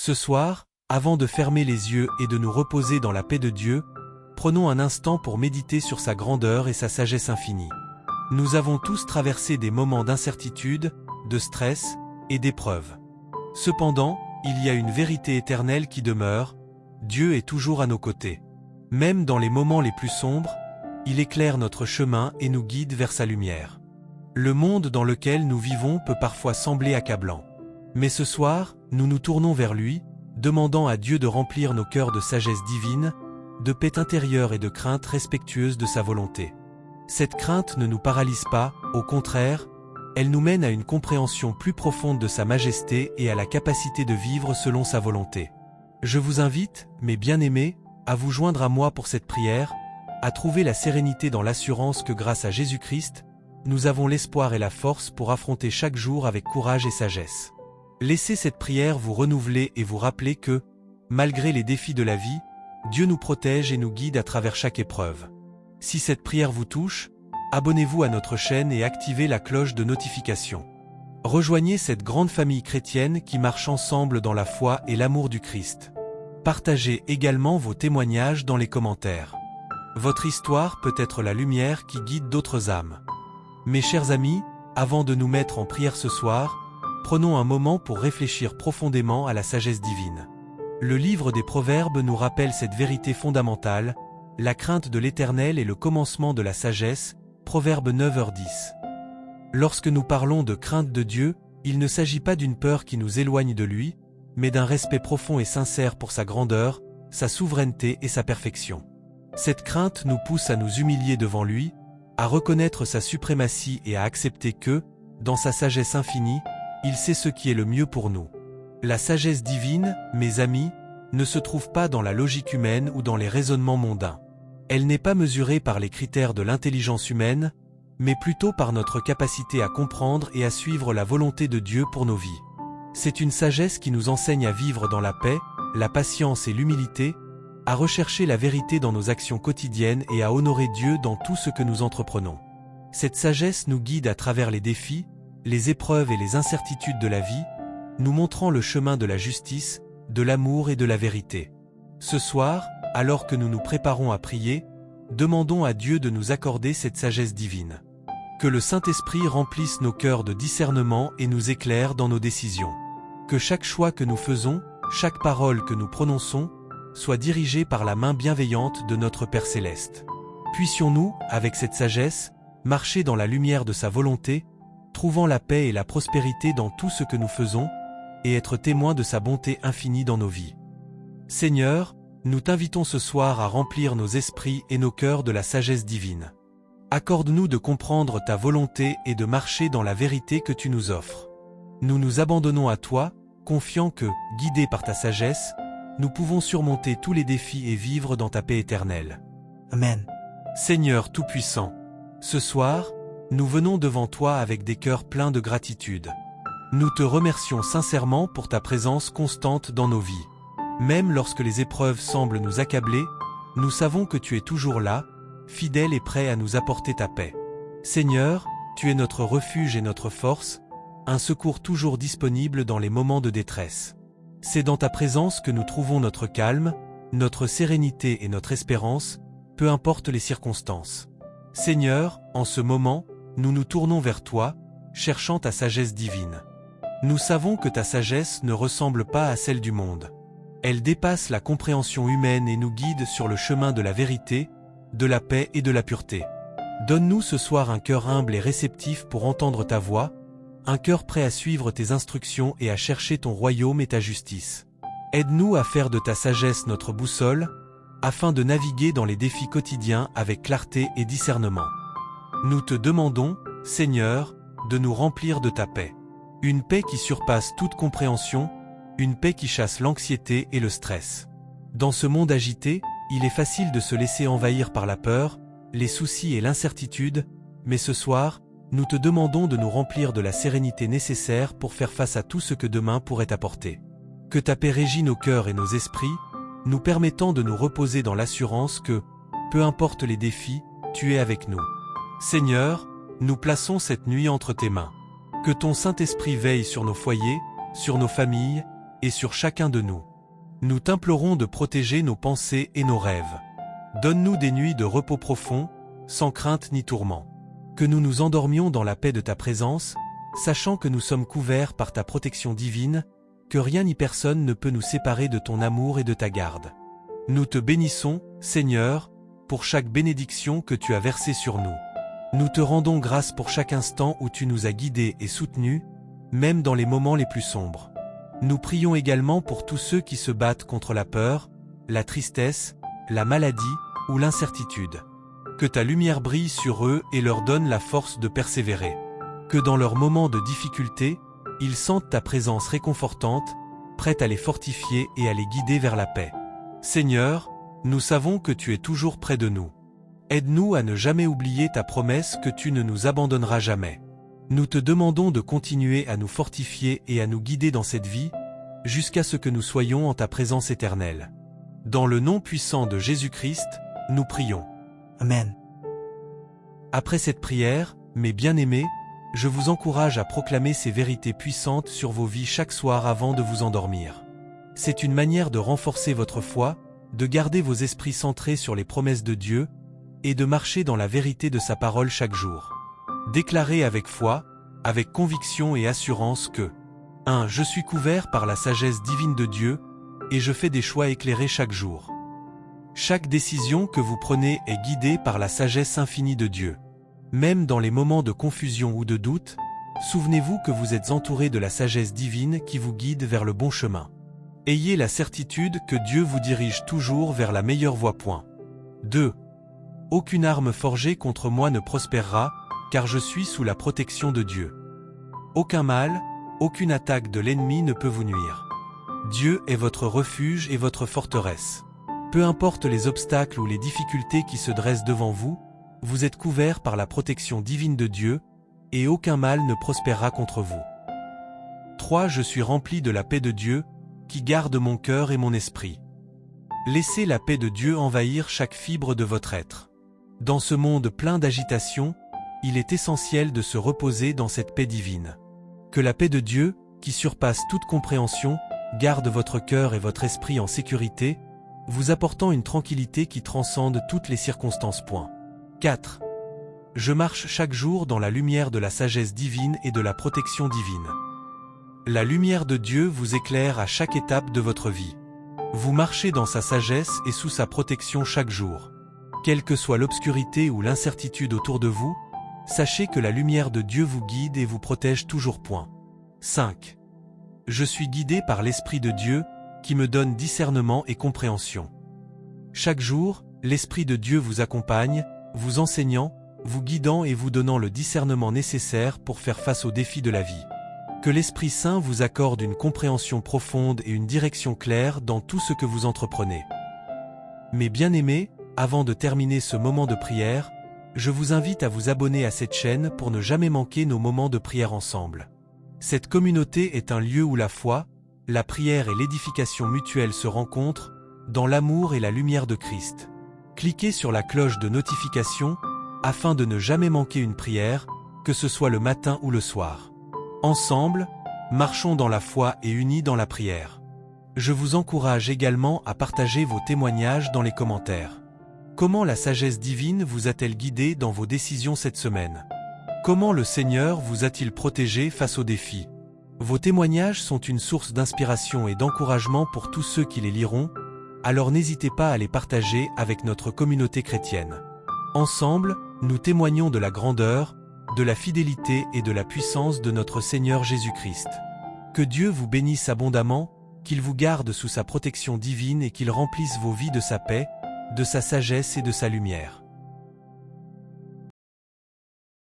Ce soir, avant de fermer les yeux et de nous reposer dans la paix de Dieu, prenons un instant pour méditer sur sa grandeur et sa sagesse infinie. Nous avons tous traversé des moments d'incertitude, de stress et d'épreuve. Cependant, il y a une vérité éternelle qui demeure, Dieu est toujours à nos côtés. Même dans les moments les plus sombres, il éclaire notre chemin et nous guide vers sa lumière. Le monde dans lequel nous vivons peut parfois sembler accablant. Mais ce soir, nous nous tournons vers lui, demandant à Dieu de remplir nos cœurs de sagesse divine, de paix intérieure et de crainte respectueuse de sa volonté. Cette crainte ne nous paralyse pas, au contraire, elle nous mène à une compréhension plus profonde de sa majesté et à la capacité de vivre selon sa volonté. Je vous invite, mes bien-aimés, à vous joindre à moi pour cette prière, à trouver la sérénité dans l'assurance que grâce à Jésus-Christ, nous avons l'espoir et la force pour affronter chaque jour avec courage et sagesse. Laissez cette prière vous renouveler et vous rappeler que, malgré les défis de la vie, Dieu nous protège et nous guide à travers chaque épreuve. Si cette prière vous touche, abonnez-vous à notre chaîne et activez la cloche de notification. Rejoignez cette grande famille chrétienne qui marche ensemble dans la foi et l'amour du Christ. Partagez également vos témoignages dans les commentaires. Votre histoire peut être la lumière qui guide d'autres âmes. Mes chers amis, avant de nous mettre en prière ce soir, prenons un moment pour réfléchir profondément à la sagesse divine. Le livre des Proverbes nous rappelle cette vérité fondamentale, la crainte de l'Éternel est le commencement de la sagesse, Proverbes 9h10. Lorsque nous parlons de crainte de Dieu, il ne s'agit pas d'une peur qui nous éloigne de lui, mais d'un respect profond et sincère pour sa grandeur, sa souveraineté et sa perfection. Cette crainte nous pousse à nous humilier devant lui, à reconnaître sa suprématie et à accepter que, dans sa sagesse infinie, il sait ce qui est le mieux pour nous. La sagesse divine, mes amis, ne se trouve pas dans la logique humaine ou dans les raisonnements mondains. Elle n'est pas mesurée par les critères de l'intelligence humaine, mais plutôt par notre capacité à comprendre et à suivre la volonté de Dieu pour nos vies. C'est une sagesse qui nous enseigne à vivre dans la paix, la patience et l'humilité, à rechercher la vérité dans nos actions quotidiennes et à honorer Dieu dans tout ce que nous entreprenons. Cette sagesse nous guide à travers les défis, les épreuves et les incertitudes de la vie, nous montrant le chemin de la justice, de l'amour et de la vérité. Ce soir, alors que nous nous préparons à prier, demandons à Dieu de nous accorder cette sagesse divine. Que le Saint-Esprit remplisse nos cœurs de discernement et nous éclaire dans nos décisions. Que chaque choix que nous faisons, chaque parole que nous prononçons, soit dirigée par la main bienveillante de notre Père Céleste. Puissions-nous, avec cette sagesse, marcher dans la lumière de sa volonté, trouvant la paix et la prospérité dans tout ce que nous faisons, et être témoins de sa bonté infinie dans nos vies. Seigneur, nous t'invitons ce soir à remplir nos esprits et nos cœurs de la sagesse divine. Accorde-nous de comprendre ta volonté et de marcher dans la vérité que tu nous offres. Nous nous abandonnons à toi, confiants que, guidés par ta sagesse, nous pouvons surmonter tous les défis et vivre dans ta paix éternelle. Amen. Seigneur Tout-Puissant, ce soir, nous venons devant toi avec des cœurs pleins de gratitude. Nous te remercions sincèrement pour ta présence constante dans nos vies. Même lorsque les épreuves semblent nous accabler, nous savons que tu es toujours là, fidèle et prêt à nous apporter ta paix. Seigneur, tu es notre refuge et notre force, un secours toujours disponible dans les moments de détresse. C'est dans ta présence que nous trouvons notre calme, notre sérénité et notre espérance, peu importe les circonstances. Seigneur, en ce moment, nous nous tournons vers toi, cherchant ta sagesse divine. Nous savons que ta sagesse ne ressemble pas à celle du monde. Elle dépasse la compréhension humaine et nous guide sur le chemin de la vérité, de la paix et de la pureté. Donne-nous ce soir un cœur humble et réceptif pour entendre ta voix, un cœur prêt à suivre tes instructions et à chercher ton royaume et ta justice. Aide-nous à faire de ta sagesse notre boussole, afin de naviguer dans les défis quotidiens avec clarté et discernement. Nous te demandons, Seigneur, de nous remplir de ta paix. Une paix qui surpasse toute compréhension, une paix qui chasse l'anxiété et le stress. Dans ce monde agité, il est facile de se laisser envahir par la peur, les soucis et l'incertitude, mais ce soir, nous te demandons de nous remplir de la sérénité nécessaire pour faire face à tout ce que demain pourrait apporter. Que ta paix régit nos cœurs et nos esprits, nous permettant de nous reposer dans l'assurance que, peu importe les défis, tu es avec nous. Seigneur, nous plaçons cette nuit entre tes mains. Que ton Saint-Esprit veille sur nos foyers, sur nos familles, et sur chacun de nous. Nous t'implorons de protéger nos pensées et nos rêves. Donne-nous des nuits de repos profond, sans crainte ni tourment. Que nous nous endormions dans la paix de ta présence, sachant que nous sommes couverts par ta protection divine, que rien ni personne ne peut nous séparer de ton amour et de ta garde. Nous te bénissons, Seigneur, pour chaque bénédiction que tu as versée sur nous. Nous te rendons grâce pour chaque instant où tu nous as guidés et soutenus, même dans les moments les plus sombres. Nous prions également pour tous ceux qui se battent contre la peur, la tristesse, la maladie ou l'incertitude. Que ta lumière brille sur eux et leur donne la force de persévérer. Que dans leurs moments de difficulté, ils sentent ta présence réconfortante, prête à les fortifier et à les guider vers la paix. Seigneur, nous savons que tu es toujours près de nous. Aide-nous à ne jamais oublier ta promesse que tu ne nous abandonneras jamais. Nous te demandons de continuer à nous fortifier et à nous guider dans cette vie, jusqu'à ce que nous soyons en ta présence éternelle. Dans le nom puissant de Jésus-Christ, nous prions. Amen. Après cette prière, mes bien-aimés, je vous encourage à proclamer ces vérités puissantes sur vos vies chaque soir avant de vous endormir. C'est une manière de renforcer votre foi, de garder vos esprits centrés sur les promesses de Dieu, et de marcher dans la vérité de sa parole chaque jour. Déclarez avec foi, avec conviction et assurance que 1. Je suis couvert par la sagesse divine de Dieu, et je fais des choix éclairés chaque jour. Chaque décision que vous prenez est guidée par la sagesse infinie de Dieu. Même dans les moments de confusion ou de doute, souvenez-vous que vous êtes entouré de la sagesse divine qui vous guide vers le bon chemin. Ayez la certitude que Dieu vous dirige toujours vers la meilleure voie. 2. Aucune arme forgée contre moi ne prospérera, car je suis sous la protection de Dieu. Aucun mal, aucune attaque de l'ennemi ne peut vous nuire. Dieu est votre refuge et votre forteresse. Peu importe les obstacles ou les difficultés qui se dressent devant vous, vous êtes couverts par la protection divine de Dieu, et aucun mal ne prospérera contre vous. 3. Je suis rempli de la paix de Dieu, qui garde mon cœur et mon esprit. Laissez la paix de Dieu envahir chaque fibre de votre être. Dans ce monde plein d'agitation, il est essentiel de se reposer dans cette paix divine. Que la paix de Dieu, qui surpasse toute compréhension, garde votre cœur et votre esprit en sécurité, vous apportant une tranquillité qui transcende toutes les circonstances. 4. Je marche chaque jour dans la lumière de la sagesse divine et de la protection divine. La lumière de Dieu vous éclaire à chaque étape de votre vie. Vous marchez dans sa sagesse et sous sa protection chaque jour. Quelle que soit l'obscurité ou l'incertitude autour de vous, sachez que la lumière de Dieu vous guide et vous protège toujours. 5. Je suis guidé par l'Esprit de Dieu, qui me donne discernement et compréhension. Chaque jour, l'Esprit de Dieu vous accompagne, vous enseignant, vous guidant et vous donnant le discernement nécessaire pour faire face aux défis de la vie. Que l'Esprit Saint vous accorde une compréhension profonde et une direction claire dans tout ce que vous entreprenez. Mes bien-aimés, avant de terminer ce moment de prière, je vous invite à vous abonner à cette chaîne pour ne jamais manquer nos moments de prière ensemble. Cette communauté est un lieu où la foi, la prière et l'édification mutuelle se rencontrent, dans l'amour et la lumière de Christ. Cliquez sur la cloche de notification, afin de ne jamais manquer une prière, que ce soit le matin ou le soir. Ensemble, marchons dans la foi et unis dans la prière. Je vous encourage également à partager vos témoignages dans les commentaires. Comment la sagesse divine vous a-t-elle guidé dans vos décisions cette semaine? Comment le Seigneur vous a-t-il protégé face aux défis? Vos témoignages sont une source d'inspiration et d'encouragement pour tous ceux qui les liront, alors n'hésitez pas à les partager avec notre communauté chrétienne. Ensemble, nous témoignons de la grandeur, de la fidélité et de la puissance de notre Seigneur Jésus-Christ. Que Dieu vous bénisse abondamment, qu'il vous garde sous sa protection divine et qu'il remplisse vos vies de sa paix, de sa sagesse et de sa lumière.